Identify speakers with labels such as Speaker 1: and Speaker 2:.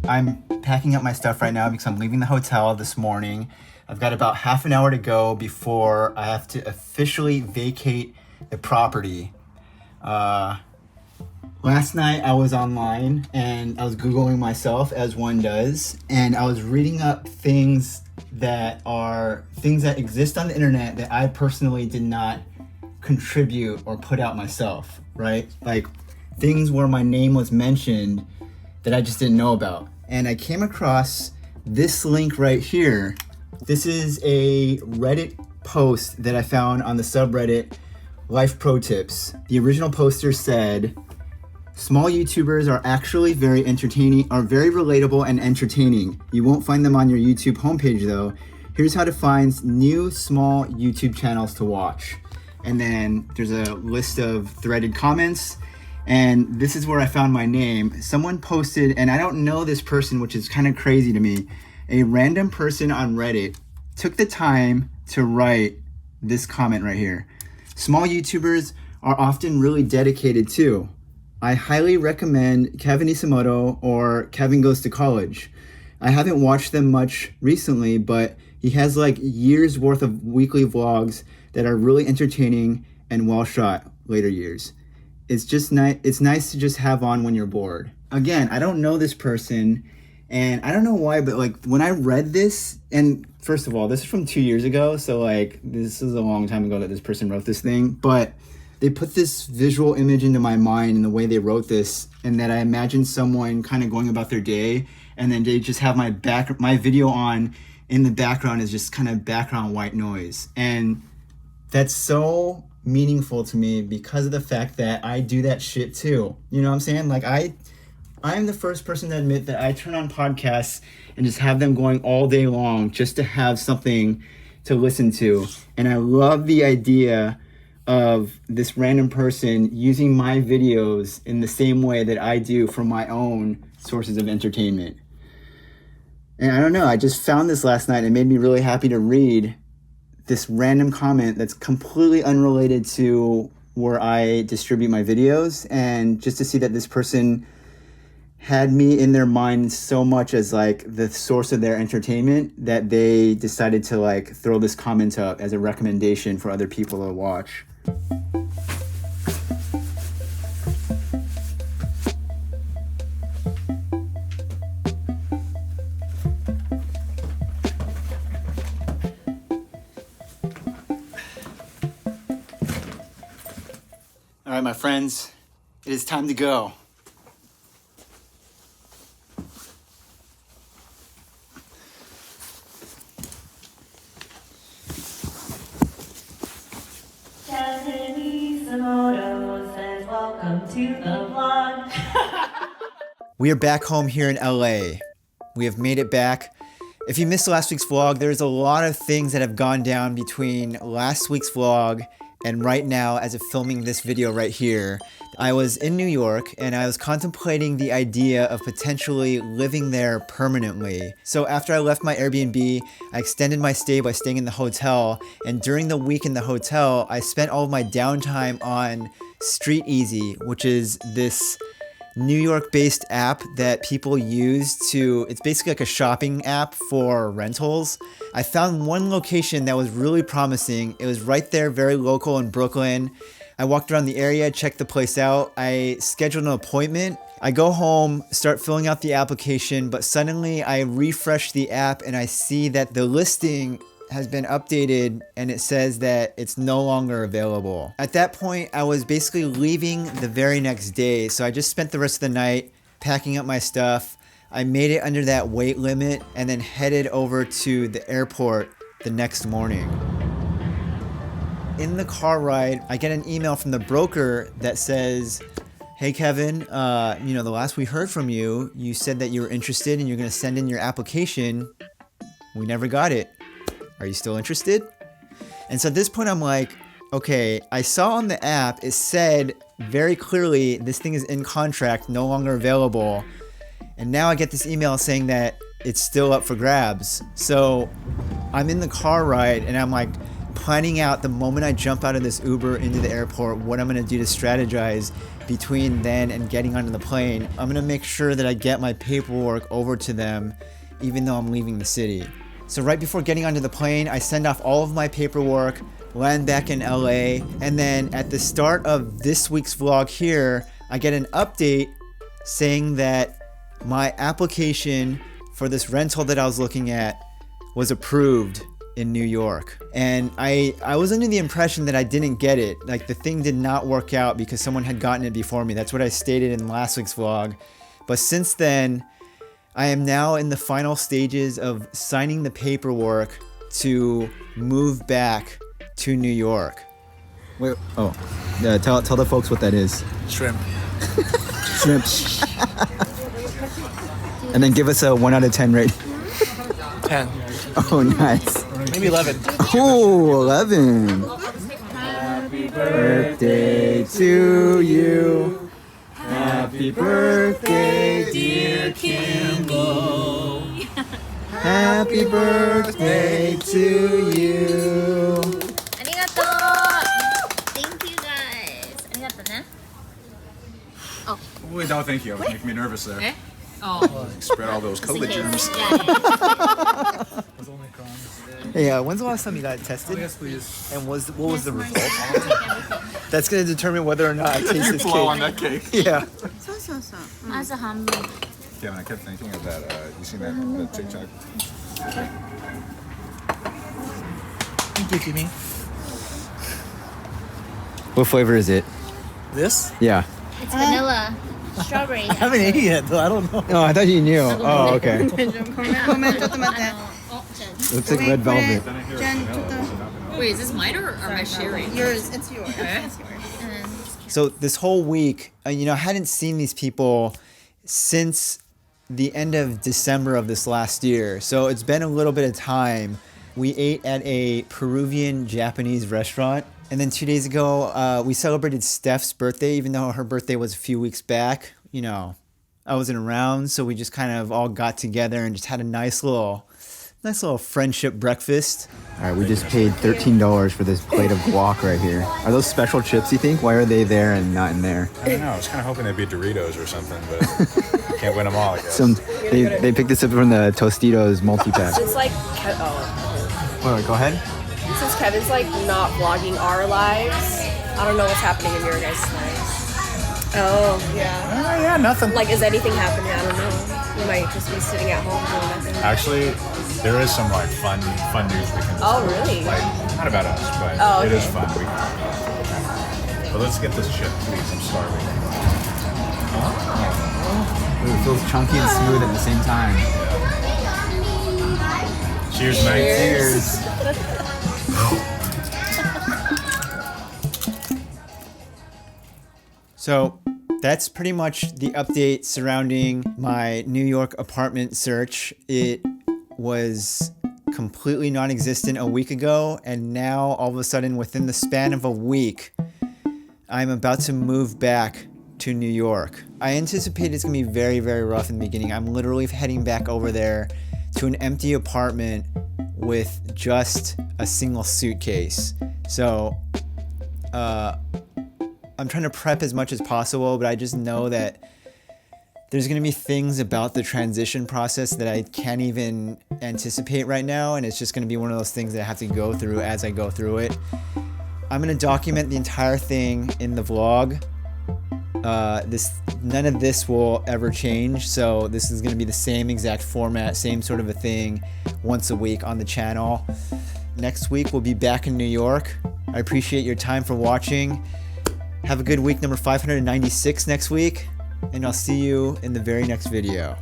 Speaker 1: I'm packing up my stuff right now because I'm leaving the hotel this morning. I've got about half an hour to go before I have to officially vacate the property. Last night I was online and I was Googling myself, as one does, and I was reading up things that exist on the internet that I personally did not contribute or put out myself, right? Like things where my name was mentioned that I just didn't know about. And I came across this link right here. This is a Reddit post that I found on the subreddit Life Pro Tips. The original poster said, "Small YouTubers are actually very entertaining, are very relatable and entertaining. You won't find them on your YouTube homepage though. Here's how to find new small YouTube channels to watch." And then there's a list of threaded comments. And this is where I found my name. Someone posted, and I don't know this person, which is kind of crazy to me. A random person on Reddit took the time to write this comment right here. "Small YouTubers are often really dedicated too. I highly recommend Kevin Isomoto or Kevin Goes to College. I haven't watched them much recently, but he has like years worth of weekly vlogs that are really entertaining and well shot later years. It's just it's nice to just have on when you're bored." Again, I don't know this person, and I don't know why, but like when I read this, and first of all, this is from 2 years ago, so like this is a long time ago that this person wrote this thing, but they put this visual image into my mind in the way they wrote this, and that I imagine someone kind of going about their day, and then they just have my video on in the background is just kind of background white noise. And that's so meaningful to me because of the fact that I do that shit too. You know what I'm saying? Like I'm the first person to admit that I turn on podcasts and just have them going all day long just to have something to listen to. And I love the idea of this random person using my videos in the same way that I do for my own sources of entertainment. And I don't know, I just found this last night and it made me really happy to read this random comment that's completely unrelated to where I distribute my videos, and just to see that this person had me in their mind so much as like the source of their entertainment that they decided to like throw this comment up as a recommendation for other people to watch. All right, my friends, it is time to go.
Speaker 2: Kevinisomoto says welcome to the vlog.
Speaker 1: We are back home here in LA. We have made it back. If you missed last week's vlog, there's a lot of things that have gone down between last week's vlog and right now as of filming this video right here. I was in New York and I was contemplating the idea of potentially living there permanently. So after I left my Airbnb, I extended my stay by staying in the hotel, and during the week in the hotel, I spent all of my downtime on Street Easy, which is this New York-based app that people use it's basically like a shopping app for rentals. I found one location that was really promising. It was right there, very local in Brooklyn. I walked around the area, checked the place out. I scheduled an appointment. I go home, start filling out the application, but suddenly I refresh the app and I see that the listing has been updated and it says that it's no longer available. At that point, I was basically leaving the very next day, so I just spent the rest of the night packing up my stuff. I made it under that weight limit and then headed over to the airport the next morning. In the car ride, I get an email from the broker that says, "Hey Kevin, the last we heard from you, you said that you were interested and you're gonna send in your application. We never got it. Are you still interested?" And so at this point I'm like, okay, I saw on the app, it said very clearly, this thing is in contract, no longer available. And now I get this email saying that it's still up for grabs. So I'm in the car ride and I'm like planning out the moment I jump out of this Uber into the airport, what I'm gonna do to strategize between then and getting onto the plane, I'm gonna make sure that I get my paperwork over to them even though I'm leaving the city. So right before getting onto the plane, I send off all of my paperwork, land back in LA, and then at the start of this week's vlog here, I get an update saying that my application for this rental that I was looking at was approved in New York. And I was under the impression that I didn't get it. Like the thing did not work out because someone had gotten it before me. That's what I stated in last week's vlog. But since then, I am now in the final stages of signing the paperwork to move back to New York. Wait, tell the folks what that is.
Speaker 3: Shrimp.
Speaker 1: Shrimp. And then give us a 1 out of 10 rate.
Speaker 3: 10.
Speaker 1: Oh, nice.
Speaker 3: Maybe 11.
Speaker 1: Oh, 11. Happy birthday to you. Happy birthday, dear Kimbo. Happy birthday to you.
Speaker 4: ありがとう Thank you guys ありがとうね
Speaker 5: Wait, no, thank you. That was making me nervous there.
Speaker 4: え
Speaker 5: Spread all those COVID germs.
Speaker 1: Hey, when's the last time you got tested?
Speaker 3: Yes, please.
Speaker 1: And what was the result? That's going to determine whether or not I taste this
Speaker 5: Blow on
Speaker 1: cake.
Speaker 5: that cake.
Speaker 1: Yeah.
Speaker 4: 朝半分
Speaker 5: Kevin, I kept thinking of that. You seen that TikTok?
Speaker 3: Thank you, Kimmy.
Speaker 1: What flavor is it?
Speaker 3: This?
Speaker 1: Yeah.
Speaker 4: It's vanilla strawberry
Speaker 3: I haven't ate it yet, though. I don't know.
Speaker 1: Oh, I thought you knew. Oh, okay.
Speaker 6: ごめんちょっと待って。
Speaker 1: Looks like red velvet.
Speaker 6: じゃんちょっと
Speaker 7: Wait, is this mine or am I sharing?
Speaker 6: yours. It's yours.
Speaker 1: So this whole week, I hadn't seen these people since the end of December of this last year. So it's been a little bit of time. We ate at a Peruvian Japanese restaurant. And then 2 days ago, we celebrated Steph's birthday, even though her birthday was a few weeks back. I wasn't around, so we just kind of all got together and just had a nice little friendship breakfast. All right, we just paid $13 for this plate of guac right here. Are those special chips, you think? Why are they there and not in there?
Speaker 5: I don't know. I was kind of hoping they'd be Doritos or something, but can't win them all, I guess.
Speaker 1: They picked this up from the Tostitos multi-pack.
Speaker 8: Since like,
Speaker 1: Wait, go ahead.
Speaker 8: since Kevin's like not vlogging our lives, I don't know what's happening in your guys' lives. Oh, yeah.
Speaker 5: Yeah, nothing.
Speaker 8: Like, is anything happening? I don't know. You might just be sitting at home doing nothing.
Speaker 5: Actually, there is some like fun news we can.
Speaker 8: Oh, really?
Speaker 5: Like, not about us, but
Speaker 8: Oh,
Speaker 5: it is
Speaker 8: okay.
Speaker 5: fun. But let's get this chip, please. I'm starving.
Speaker 1: Ooh, it feels chunky and smooth at the same time.
Speaker 5: Cheers, mate.
Speaker 1: Cheers. So that's pretty much the update surrounding my New York apartment search. It was completely non-existent a week ago, and now all of a sudden within the span of a week, I'm about to move back to New York. I anticipate it's gonna be very, very rough in the beginning. I'm literally heading back over there to an empty apartment with just a single suitcase. So, I'm trying to prep as much as possible, but I just know that there's gonna be things about the transition process that I can't even anticipate right now, and it's just gonna be one of those things that I have to go through as I go through it. I'm gonna document the entire thing in the vlog. None of this will ever change, so this is gonna be the same exact format, same sort of a thing, once a week on the channel. Next week we'll be back in New York. I appreciate your time for watching. Have a good week number 596 next week, and I'll see you in the very next video.